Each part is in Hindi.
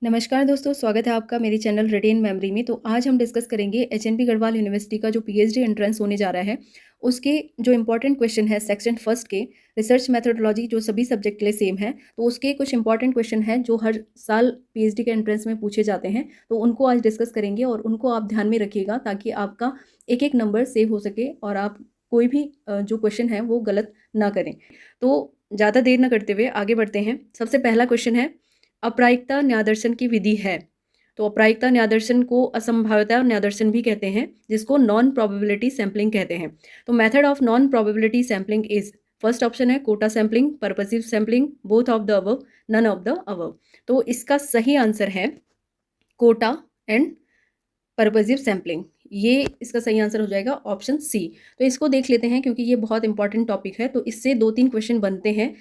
नमस्कार दोस्तों, स्वागत है आपका मेरी चैनल रिटेन मेमोरी में। तो आज हम डिस्कस करेंगे एचएनपी गढ़वाल यूनिवर्सिटी का जो पीएचडी एंट्रेंस होने जा रहा है, उसके जो इंपॉर्टेंट क्वेश्चन है सेक्शन फर्स्ट के रिसर्च मेथोडोलॉजी, जो सभी सब्जेक्ट के लिए सेम है। तो उसके कुछ इंपॉर्टेंट क्वेश्चन हैं जो हर साल पीएचडी के एंट्रेंस में पूछे जाते हैं। तो उनको आज डिस्कस करेंगे और उनको आप ध्यान में रखिएगा ताकि आपका एक एक नंबर सेव हो सके और आप कोई भी जो क्वेश्चन है वो गलत ना करें। तो ज़्यादा देर न करते हुए आगे बढ़ते हैं। सबसे पहला क्वेश्चन है, अप्रायिकता न्यायदर्शन की विधि है। तो अप्रायिकता न्यायदर्शन को असंभाव्यता न्यायदर्शन भी कहते हैं, जिसको नॉन प्रोबेबिलिटी सैम्पलिंग कहते हैं। तो method of non probability sampling is, first option है quota sampling, purposive sampling, both of the above, none of the above. तो इसका सही आंसर है कोटा एंड पर्पसिव सैम्पलिंग। ये इसका सही आंसर हो जाएगा ऑप्शन सी। तो इसको देख लेते हैं क्योंकि ये बहुत इंपॉर्टेंट टॉपिक है। तो इससे 2-3 क्वेश्चन बनते हैं।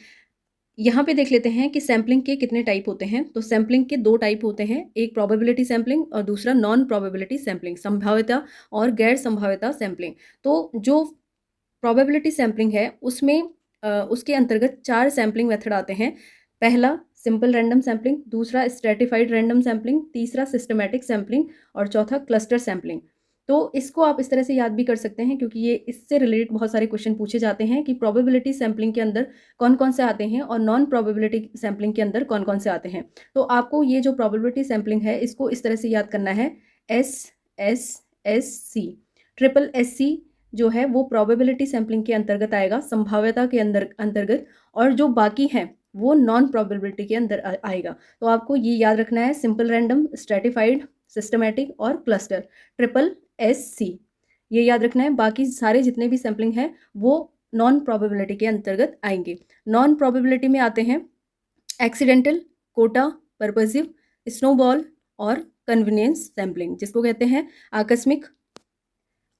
यहाँ पे देख लेते हैं कि सैम्पलिंग के कितने टाइप होते हैं। तो सैम्पलिंग के 2 टाइप होते हैं, एक प्रोबेबिलिटी सैम्पलिंग और दूसरा नॉन प्रोबेबिलिटी सैम्पलिंग, संभाव्यता और गैर संभाव्यता सैम्पलिंग। तो जो प्रोबेबिलिटी सैम्पलिंग है उसमें उसके अंतर्गत 4 सैम्पलिंग मेथड आते हैं। पहला सिंपल रैंडम सैम्पलिंग, दूसरा स्ट्रेटिफाइड रैंडम सैम्पलिंग, तीसरा सिस्टमैटिक सैम्पलिंग और चौथा क्लस्टर सैम्पलिंग। तो इसको आप इस तरह से याद भी कर सकते हैं क्योंकि ये इससे रिलेटेड बहुत सारे क्वेश्चन पूछे जाते हैं कि प्रोबेबिलिटी सैम्पलिंग के अंदर कौन कौन से आते हैं और नॉन प्रोबेबिलिटी सैम्पलिंग के अंदर कौन कौन से आते हैं। तो आपको ये जो प्रोबेबिलिटी सैम्पलिंग है इसको इस तरह से याद करना है, S S S C. Triple S C जो है वो प्रोबेबिलिटी सैम्पलिंग के अंतर्गत आएगा, संभाव्यता के अंतर्गत, और जो बाकी हैं वो नॉन प्रोबेबिलिटी के अंदर आएगा। तो आपको ये याद रखना है, सिंपल रैंडम, स्ट्रेटिफाइड, सिस्टमैटिक और क्लस्टर, ट्रिपल एस सी, ये याद रखना है। बाकी सारे जितने भी सैम्पलिंग हैं वो नॉन प्रोबेबिलिटी के अंतर्गत आएंगे। नॉन प्रोबेबिलिटी में आते हैं एक्सीडेंटल, कोटा, पर्पसिव, स्नोबॉल और कन्वीनियंस सैम्पलिंग, जिसको कहते हैं आकस्मिक,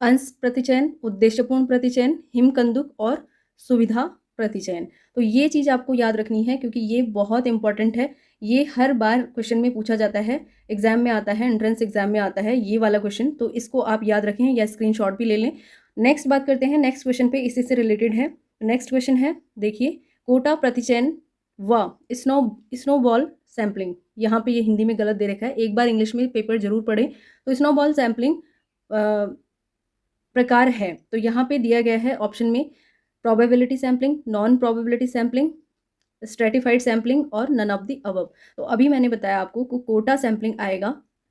अंश प्रतिचयन, उद्देश्यपूर्ण प्रतिचयन, हिमकंदुक और सुविधा प्रतिचयन। तो ये चीज़ आपको याद रखनी है क्योंकि ये बहुत इंपॉर्टेंट है। ये हर बार क्वेश्चन में पूछा जाता है, एग्जाम में आता है, एंट्रेंस एग्जाम में आता है ये वाला क्वेश्चन। तो इसको आप याद रखें या स्क्रीनशॉट भी ले लें। नेक्स्ट बात करते हैं, नेक्स्ट क्वेश्चन पे इसी से रिलेटेड है। नेक्स्ट क्वेश्चन है, देखिए, कोटा प्रतिचयन व स्नोबॉल सैम्पलिंग। यहाँ पे ये हिंदी में गलत दे रखा है, एक बार इंग्लिश में पेपर जरूर पढ़े। तो स्नोबॉल सैम्पलिंग प्रकार है। तो यहाँ पे दिया गया है ऑप्शन में probability sampling, non probability sampling, stratified sampling और नन ऑफ द अबव। तो अभी मैंने बताया आपको कि कोटा सैम्पलिंग आएगा,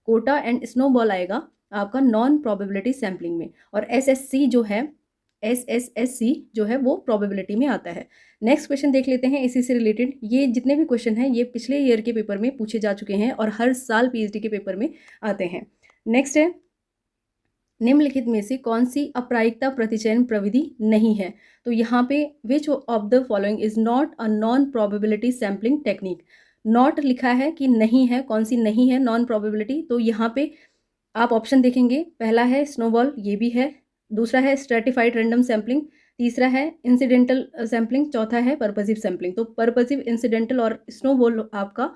कोटा एंड स्नोबॉल आएगा आपका नॉन प्रोबेबिलिटी सैम्पलिंग में, और एसएससी जो है, एसएसएससी जो है वो प्रोबेबिलिटी में आता है। नेक्स्ट क्वेश्चन देख लेते हैं इसी से रिलेटेड। ये जितने भी क्वेश्चन हैं ये पिछले ईयर के पेपर में पूछे जा चुके हैं और हर साल पीएचडी के पेपर में आते हैं। नेक्स्ट है, निम्नलिखित में से कौन सी अप्रायिकता प्रतिचयन प्रविधि नहीं है। तो यहाँ पे which of the following is not a non probability sampling technique. Not लिखा है कि नहीं है, कौन सी नहीं है नॉन प्रोबेबिलिटी। तो यहाँ पे आप ऑप्शन देखेंगे, पहला है स्नोबॉल, ये भी है, दूसरा है स्ट्रेटिफाइड रैंडम सैम्पलिंग, तीसरा है इंसिडेंटल सैम्पलिंग, चौथा है पर्पसिव सैम्पलिंग। तो पर्पसिव, इंसिडेंटल और स्नोबॉल आपका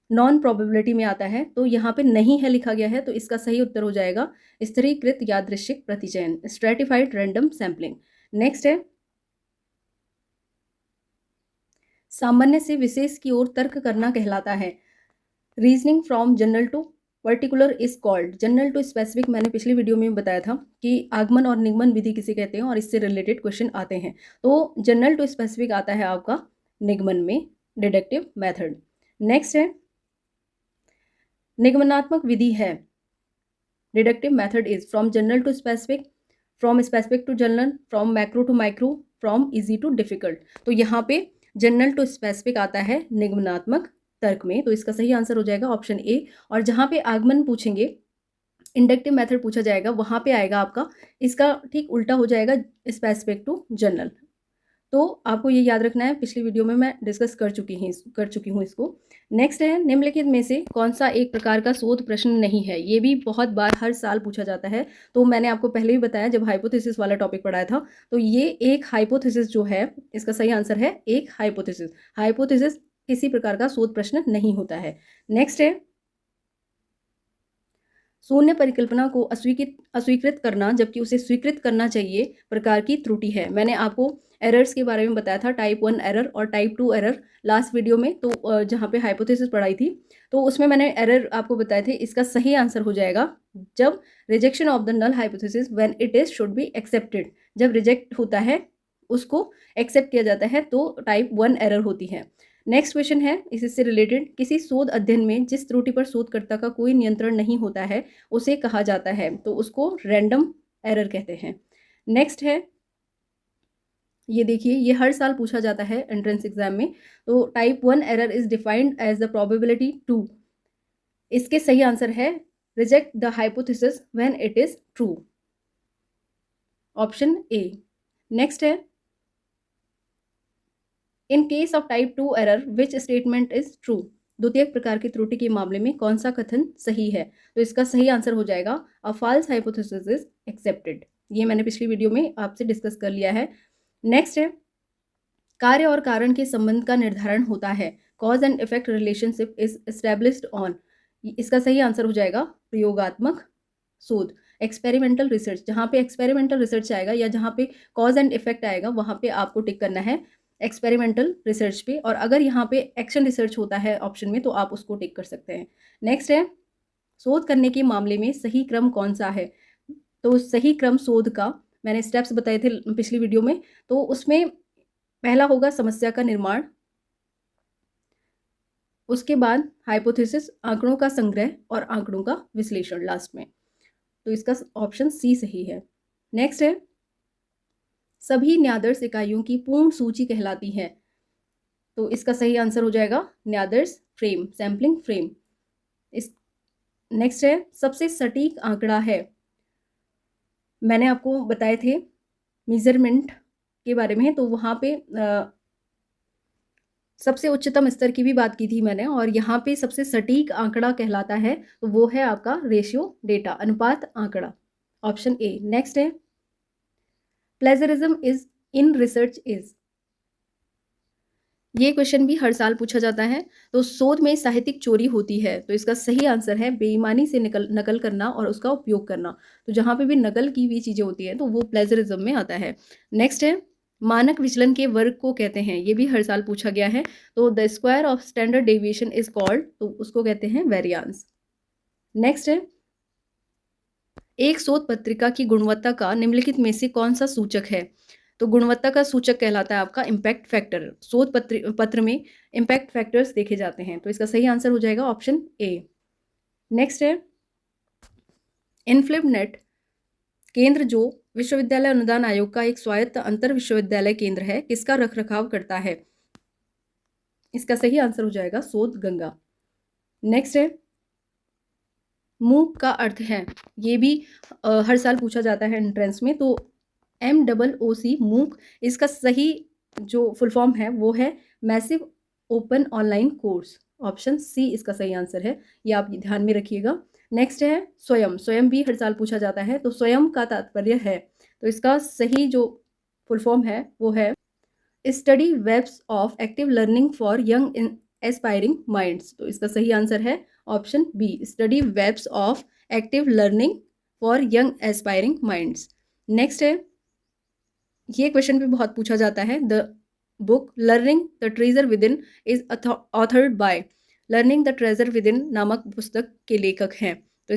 नॉन प्रोबेबिलिटी में आता है। तो यहाँ पे नहीं है लिखा गया है, तो इसका सही उत्तर हो जाएगा स्थिरीकृत यादृच्छिक प्रतिचयन, स्ट्रेटिफाइड रैंडम सैम्पलिंग। नेक्स्ट है, सामान्य से विशेष की ओर तर्क करना कहलाता है। Reasoning from general to particular is called, general to specific मैंने पिछली वीडियो में बताया था कि आगमन और निगमन विधि किसे कहते हैं और इससे रिलेटेड क्वेश्चन आते हैं। तो जनरल टू स्पेसिफिक आता है आपका निगमन में, डिडक्टिव मेथड। नेक्स्ट है, निगमनात्मक विधि है, deductive method is from general to specific, from specific to general, from macro to micro, from easy to difficult. तो यहाँ पे जनरल टू स्पेसिफिक आता है निगमनात्मक तर्क में, तो इसका सही आंसर हो जाएगा ऑप्शन ए। और जहाँ पे आगमन पूछेंगे, इंडक्टिव मेथड पूछा जाएगा, वहाँ पे आएगा आपका, इसका ठीक उल्टा हो जाएगा स्पेसिफिक टू जनरल। तो आपको ये याद रखना है, पिछली वीडियो में मैं डिस्कस कर चुकी हूँ इसको। नेक्स्ट है, निम्नलिखित में से कौन सा एक प्रकार का शोध प्रश्न नहीं है। ये भी बहुत बार हर साल पूछा जाता है। तो मैंने आपको पहले भी बताया जब हाइपोथेसिस वाला टॉपिक पढ़ाया था। तो ये एक हाइपोथेसिस जो है, इसका सही आंसर है एक हाइपोथेसिस। हाइपोथेसिस किसी प्रकार का शोध प्रश्न नहीं होता है। नेक्स्ट है, शून्य परिकल्पना को अस्वीकृत करना जबकि उसे स्वीकृत करना चाहिए प्रकार की त्रुटि है। मैंने आपको एरर्स के बारे में बताया था, टाइप 1 एरर और टाइप 2 एरर लास्ट वीडियो में, तो जहाँ पे हाइपोथेसिस पढ़ाई थी तो उसमें मैंने एरर आपको बताए थे। इसका सही आंसर हो जाएगा जब rejection of the null hypothesis when it is should be accepted, जब रिजेक्ट होता है उसको एक्सेप्ट किया जाता है तो टाइप 1 एरर होती है। नेक्स्ट क्वेश्चन है इससे रिलेटेड, किसी शोध अध्ययन में जिस त्रुटि पर शोधकर्ता का कोई नियंत्रण नहीं होता है उसे कहा जाता है, तो उसको रैंडम एरर कहते हैं। नेक्स्ट है, ये देखिए, ये हर साल पूछा जाता है एंट्रेंस एग्जाम में। तो type 1 error is defined as the probability to, इसके सही आंसर है reject the hypothesis when it is true, option A. Next है, in case of type 2 error which statement is true, द्वितीयक प्रकार की त्रुटि के मामले में कौन सा कथन सही है, तो इसका सही आंसर हो जाएगा a false hypothesis is accepted. ये मैंने पिछली वीडियो में आपसे डिस्कस कर लिया है। नेक्स्ट है, कार्य और कारण के संबंध का निर्धारण होता है, cause and effect relationship is established on, इसका सही आंसर हो जाएगा प्रयोगात्मक शोध, एक्सपेरिमेंटल रिसर्च। जहाँ पे एक्सपेरिमेंटल रिसर्च आएगा या जहाँ पे कॉज एंड इफेक्ट आएगा वहाँ पे आपको टिक करना है एक्सपेरिमेंटल रिसर्च पे, और अगर यहाँ पे एक्शन रिसर्च होता है ऑप्शन में तो आप उसको टिक कर सकते हैं। नेक्स्ट है, शोध करने के मामले में सही क्रम कौन सा है, तो सही क्रम शोध का मैंने स्टेप्स बताए थे पिछली वीडियो में, तो उसमें पहला होगा समस्या का निर्माण, उसके बाद हाइपोथेसिस, आंकड़ों का संग्रह और आंकड़ों का विश्लेषण लास्ट में, तो इसका ऑप्शन सी सही है। नेक्स्ट है, सभी न्यादर्श इकाइयों की पूर्ण सूची कहलाती है, तो इसका सही आंसर हो जाएगा न्यादर्श फ्रेम, सैम्पलिंग फ्रेम। इस नेक्स्ट है, सबसे सटीक आंकड़ा है, मैंने आपको बताए थे मेजरमेंट के बारे में, तो वहाँ पे सबसे उच्चतम स्तर की भी बात की थी मैंने, और यहाँ पे सबसे सटीक आंकड़ा कहलाता है तो वो है आपका रेशियो डेटा, अनुपात आंकड़ा, ऑप्शन ए। नेक्स्ट है, plagiarism is in research is, ये क्वेश्चन भी हर साल पूछा जाता है, तो शोध में साहित्यिक चोरी होती है, तो इसका सही आंसर है बेईमानी से नकल करना और उसका उपयोग करना, तो जहाँ पे भी नकल की हुई चीज़ें होती हैं तो वो प्लेजरिज्म में आता है। नेक्स्ट है, मानक विचलन के वर्ग को कहते हैं, ये भी हर साल पूछा गया है, तो the square of standard deviation is called, तो उसको कहते हैं वेरियांस। नेक्स्ट है, एक शोध पत्रिका की गुणवत्ता का निम्नलिखित में से कौन सा सूचक है, तो गुणवत्ता का सूचक कहलाता है आपका इम्पैक्ट फैक्टर। शोध पत्र में इम्पैक्ट फैक्टर्स देखे जाते हैं, तो इसका सही आंसर हो जाएगा ऑप्शन ए। नेक्स्ट है, इनफ्लिबनेट केंद्र जो विश्वविद्यालय अनुदान आयोग का एक स्वायत्त अंतर विश्वविद्यालय केंद्र है, किसका रखरखाव करता है, इसका सही आंसर हो जाएगा शोध गंगा। नेक्स्ट है, मूक का अर्थ है, ये भी हर साल पूछा जाता है एंट्रेंस में, तो MOOC मूक, इसका सही जो फुल फॉर्म है वो है massive open online course, option C इसका सही आंसर है, ये आप ध्यान में रखिएगा। नेक्स्ट है, स्वयं, स्वयं भी हर साल पूछा जाता है, तो स्वयं का तात्पर्य है, तो इसका सही जो फुल फॉर्म है वो है study webs of active learning for young aspiring minds, तो इसका सही आंसर है option B, study webs of active learning for young aspiring minds. Next है, ये क्वेश्चन भी बहुत पूछा जाता है, the book learning the treasure within is authored by, learning the treasure within नामक पुस्तक के लेखक हैं, तो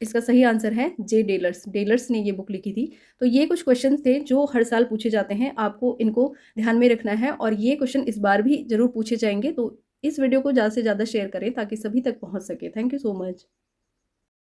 इसका सही आंसर है जे डेलर्स, डेलर्स ने ये बुक लिखी थी। तो ये कुछ क्वेश्चन थे जो हर साल पूछे जाते हैं, आपको इनको ध्यान में रखना है, और ये क्वेश्चन इस बार भी जरूर पूछे जाएंगे, तो इस वीडियो को ज़्यादा से ज़्यादा शेयर करें ताकि सभी तक पहुंच सके। Thank you so much.